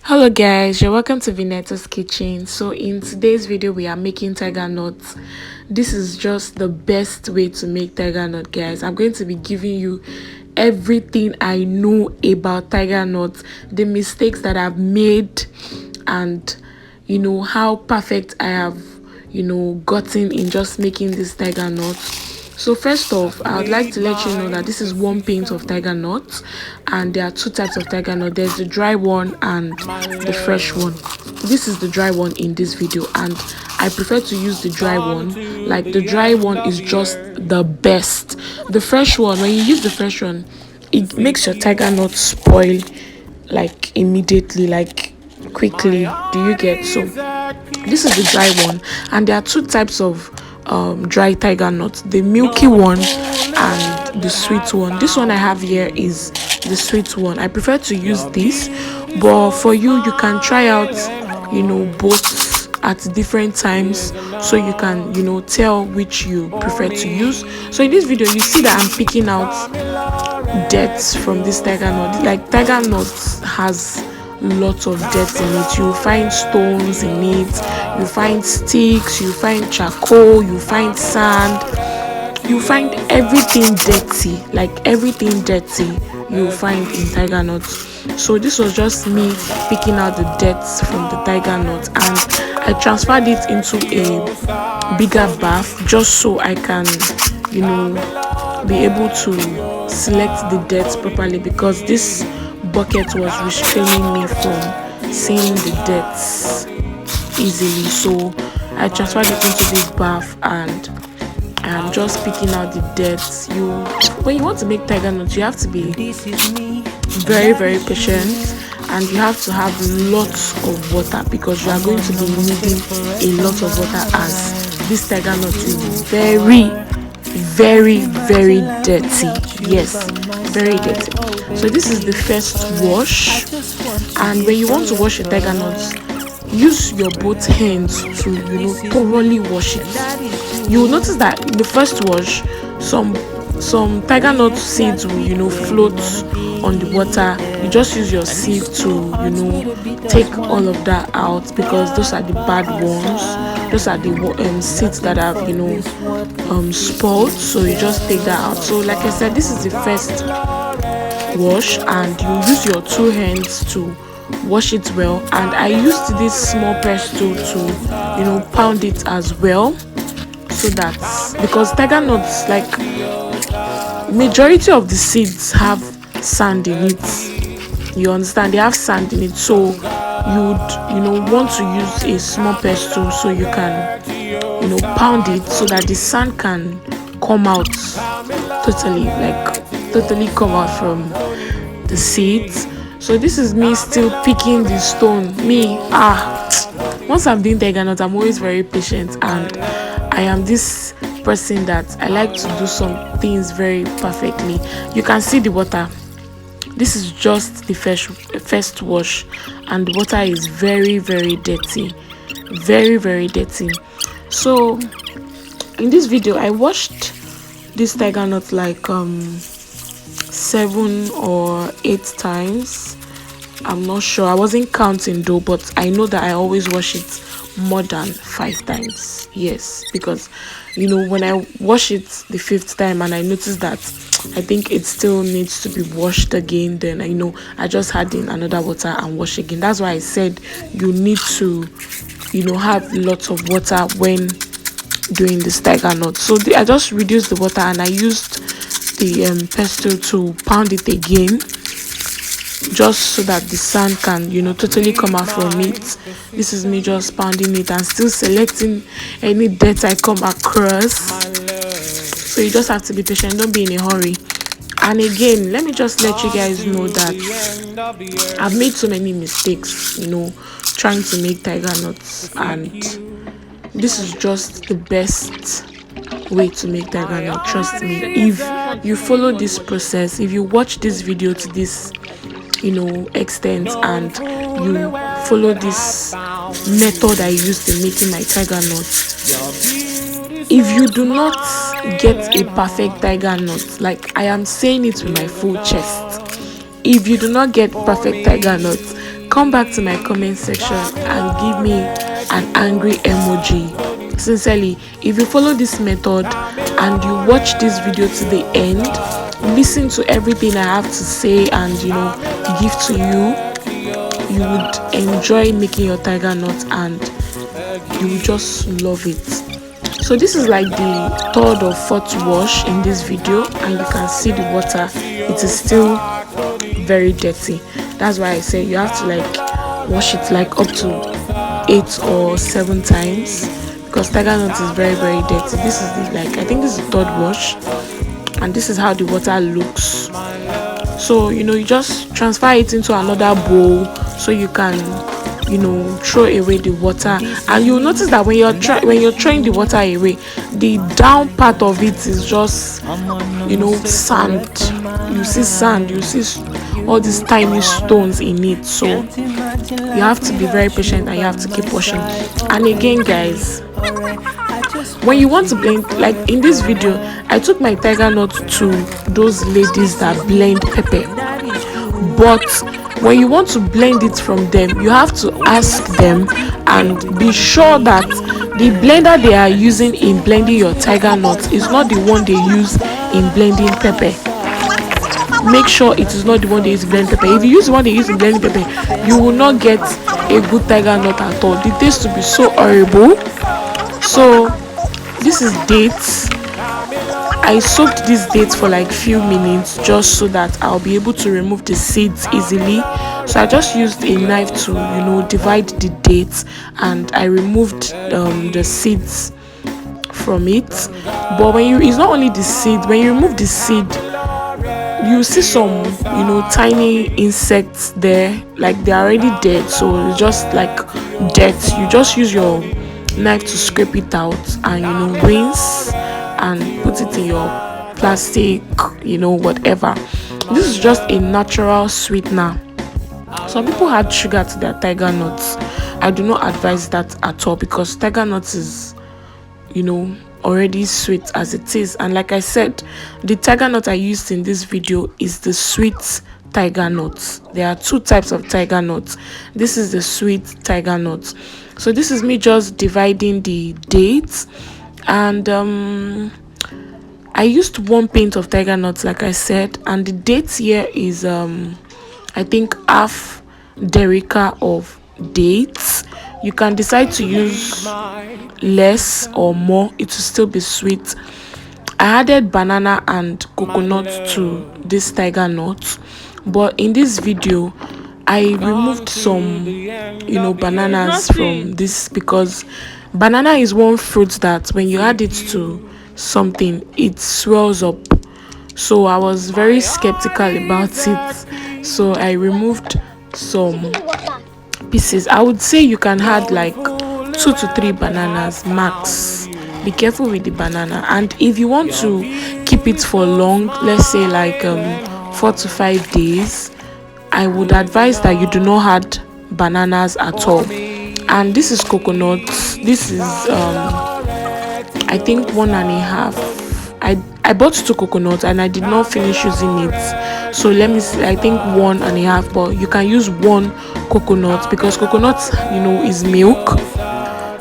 Hello guys, you're welcome to Vinetta's Kitchen. So in today's video we are making tiger nuts. This is just the best way to make tiger nut, guys. I'm going to be giving you everything I know about tiger nuts, the mistakes that I've made, and how perfect I have gotten in just making this tiger nuts. So first off, I would like to let you know that this is one pint of tiger nuts, and there are two types of tiger nut. There's the dry one and the fresh one. This is the dry one in this video, and I prefer to use the dry one. Like, the dry one is just the best. The fresh one, when you use the fresh one, it makes your tiger nut spoil like immediately, like quickly. Do you get? So this is the dry one, and there are two types of dry tiger nuts, the milky one and the sweet one. This one I have here is the sweet one. I prefer to use this, but for you can try out both at different times, so you can tell which you prefer to use. So in this video you see that I'm picking out dirt from this tiger nut. Like, tiger nuts has lots of dirt in it. You find stones in it, you find sticks, you find charcoal, you find sand, you find everything dirty. Like, everything dirty you find in tiger nuts. So this was just me picking out the dirt from the tiger nut, and I transferred it into a bigger bath just so I can be able to select the dirt properly, because this bucket was restraining me from seeing the dirt easily. So I transferred it into this bath, and I'm just picking out the dirt. When you want to make tiger nuts, you have to be very, very patient, and you have to have lots of water, because you are going to be needing a lot of water, as this tiger nut is very, very, very dirty. Yes, very dirty. So this is the first wash, and when you want to wash your tiger nuts, use your both hands to thoroughly wash it. You will notice that in the first wash, some tiger nut seeds will float on the water. You just use your sieve to take all of that out, because those are the bad ones. Those are the seeds that have spoiled. So you just take that out. So like I said, this is the first wash, and you use your two hands to wash it well. And I used this small pestle to pound it as well, so that, because tiger nuts, like, majority of the seeds have sand in it. You understand? They have sand in it. So you would want to use a small pestle, so you can pound it, so that the sand can come out totally come out from the seeds. So this is me still picking the stone. Once I'm doing tiger nuts, I'm always very patient, and I am this person that I like to do some things very perfectly. You can see the water. This is just the first wash, and the water is very, very dirty, very, very dirty. So in this video I washed this tiger nut like 7 or 8 times. I'm not sure, I wasn't counting though, but I know that I always wash it more than 5 times. Yes, because when I wash it the 5th time and I notice that I think it still needs to be washed again, then I just add in another water and wash again. That's why I said you need to have lots of water when doing this tiger nut. So I just reduced the water, and I used the pestle to pound it again, just so that the sand can totally come out from it. This is me just pounding it and still selecting any dirt I come across. So you just have to be patient, don't be in a hurry. And again, let me just let you guys know that I've made so many mistakes trying to make tiger nuts, and this is just the best way to make tiger nut. Trust me, if you follow this process, if you watch this video to this extent, and you follow this method I used in making my tiger nut, if you do not get a perfect tiger nut, like, I am saying it with my full chest, if you do not get perfect tiger nut, come back to my comment section and give me an angry emoji. Sincerely, if you follow this method and you watch this video to the end, listen to everything I have to say and give to you, you would enjoy making your tiger nut and you will just love it. So this is like the third or fourth wash in this video, and you can see the water, it is still very dirty. That's why I say you have to like wash it like up to 8 or 7 times, because tiger nut is very dirty. This is the, like, I think this is the third wash, and this is how the water looks. So you just transfer it into another bowl so you can throw away the water. And you'll notice that when you're throwing the water away, the down part of it is just sand. You see sand, you see all these tiny stones in it. So you have to be very patient and you have to keep washing. And again, guys, when you want to blend, like in this video, I took my tiger nut to those ladies that blend pepper, but when you want to blend it from them, you have to ask them and be sure that the blender they are using in blending your tiger nut is not the one they use in blending pepper. Make sure it is not the one they use in blending pepper. If you use the one they use in blending pepper, you will not get a good tiger nut at all. The taste will be so horrible. So this is dates. I soaked these dates for like few minutes just so that I'll be able to remove the seeds easily. So I just used a knife to divide the dates, and I removed the seeds from it. But it's not only the seed. When you remove the seed, you see some tiny insects there, like they're already dead, so it's just like dirt. You just use your knife to scrape it out and rinse and put it in your plastic, whatever. This is just a natural sweetener. Some people add sugar to their tiger nuts. I do not advise that at all, because tiger nuts is already sweet as it is. And like I said, the tiger nut I used in this video is the sweet tiger nuts. There are 2 types of tiger nuts. This is the sweet tiger nuts. So this is me just dividing the dates, and I used 1 pint of tiger nuts, like I said, and the dates here is I think half derica of dates. You can decide to use less or more, it will still be sweet. I added banana and coconut to this tiger nut, but in this video I removed some bananas from this, because banana is one fruit that when you add it to something, it swells up. So I was very skeptical about it, so I removed some pieces. I would say you can add like 2 to 3 bananas max. Be careful with the banana, and if you want to keep it for long, let's say like 4 to 5 days, I would advise that you do not add bananas at all. And this is coconut. This is I think 1.5. I bought 2 coconuts and I did not finish using it, so let me see, I think 1.5, but you can use 1 coconut, because coconut is milk,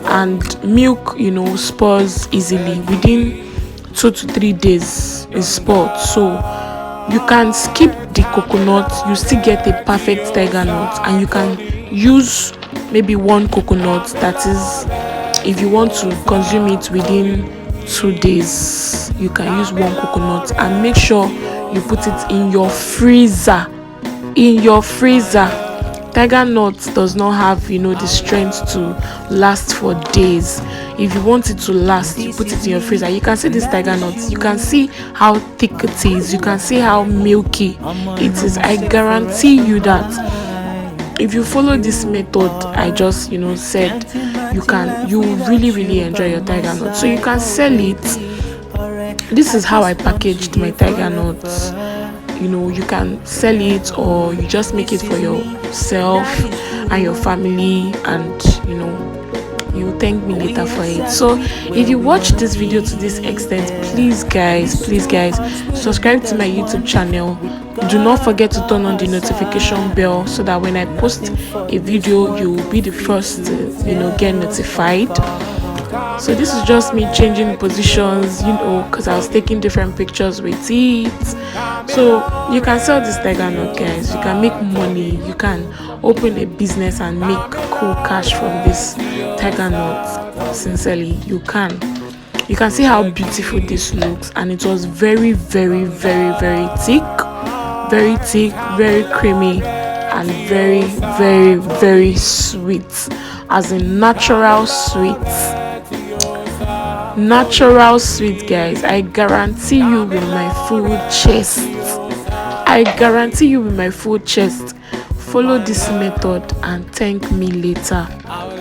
and milk spoils easily. Within 2 to 3 days is spoiled. So you can skip the coconut, you still get a perfect tiger nut, and you can use maybe 1 coconut. That is, if you want to consume it within 2 days, you can use 1 coconut, and make sure you put it in your freezer. Tiger nut does not have the strength to last for days. If you want it to last, you put it in your freezer. You can see this tiger nut, you can see how thick it is, you can see how milky it is. I guarantee you that if you follow this method I just said, you really enjoy your tiger nut. So you can sell it. This is how I packaged my tiger nuts. You can sell it, or you just make it for yourself and your family, and you thank me later for it. So if you watch this video to this extent, please guys, subscribe to my YouTube channel. Do not forget to turn on the notification bell so that when I post a video, you will be the first to get notified. So this is just me changing positions, because I was taking different pictures with it. So you can sell this Tigernut, guys. You can make money. You can open a business and make cool cash from this Tigernut. Sincerely, you can. You can see how beautiful this looks, and it was very, very, very, very thick, very creamy, and very, very, very sweet, as in natural sweet. Natural sweet, guys. I guarantee you with my full chest. Follow this method and thank me later.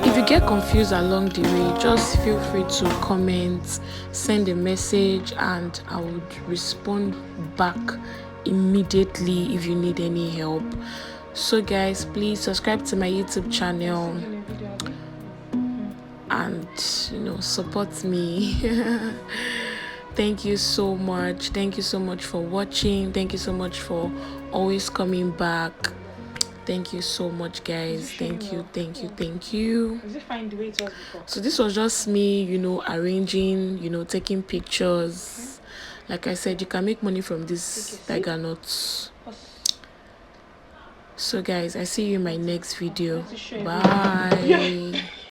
If you get confused along the way, just feel free to comment, send a message, and I would respond back immediately if you need any help. So guys, please subscribe to my YouTube channel and support me. Thank you so much for watching. Thank you so much for always coming back. Thank you so much, guys. Thank you. Is it fine the way it was before? So this was just me arranging, taking pictures. Like I said, you can make money from this Tigernuts. So guys, I see you in my next video. Bye.